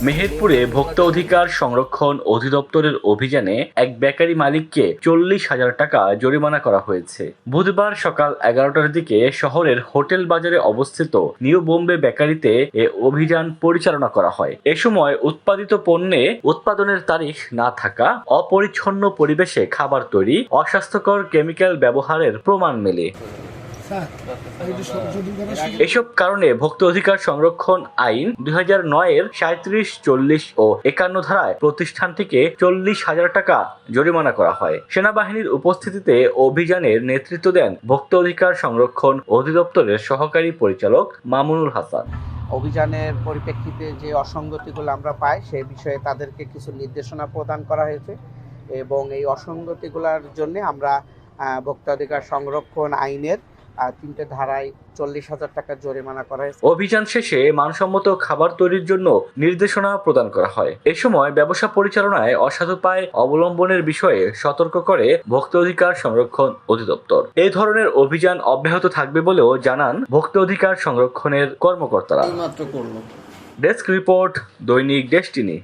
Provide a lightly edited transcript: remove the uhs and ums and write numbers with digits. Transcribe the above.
মেহেরপুরে ভোক্তা অধিকার সংরক্ষণ অধিদপ্তরের অভিযানে এক বেকারি মালিককে 40,000 টাকা জরিমানা করা হয়েছে। বুধবার সকাল 11টার দিকে শহরের হোটেল বাজারে অবস্থিত নিউ বোম্বে বেকারিতে এ অভিযান পরিচালনা করা হয়। এ সময় উৎপাদিত পণ্যে উৎপাদনের তারিখ না থাকা, অপরিচ্ছন্ন পরিবেশে খাবার তৈরি, অস্বাস্থ্যকর কেমিক্যাল ব্যবহারের প্রমাণ মেলে। এসব কারণে ভোক্তা অধিকার সংরক্ষণ আইন 2009-এর 37, 40 ও 51 ধারায় প্রতিষ্ঠানটিকে 40,000 টাকা জরিমানা করা হয়। সেনাবাহিনীর উপস্থিতিতে অভিযানের নেতৃত্ব দেন ভোক্তা অধিকার সংরক্ষণ অধিদপ্তরের সহকারী পরিচালক মামুনুল হাসান। অভিযানের পরিপ্রেক্ষিতে যে অসঙ্গতিগুলো আমরা পাই সেই বিষয়ে তাদেরকে কিছু নির্দেশনা প্রদান করা হয়েছে এবং এই অসঙ্গতিগুলোর জন্য আমরা ভোক্তা অধিকার সংরক্ষণ আইনের 3টে ধারায় 40,000 টাকা জরিমানা করা হয়েছে। অভিযান শেষে মানসম্মত খাবার তৈরির জন্য নির্দেশনা প্রদান করা হয়। এ সময় ব্যবসা পরিচালনায় অসাধু উপায় অবলম্বনের বিষয়ে সতর্ক করে ভোক্তা অধিকার সংরক্ষণ অধিদপ্তর। এই ধরনের অভিযান অব্যাহত থাকবে বলেও জানান ভোক্তা অধিকার সংরক্ষণের কর্মকর্তারা। ডেস্ক রিপোর্ট, দৈনিক ডেস্টিনি।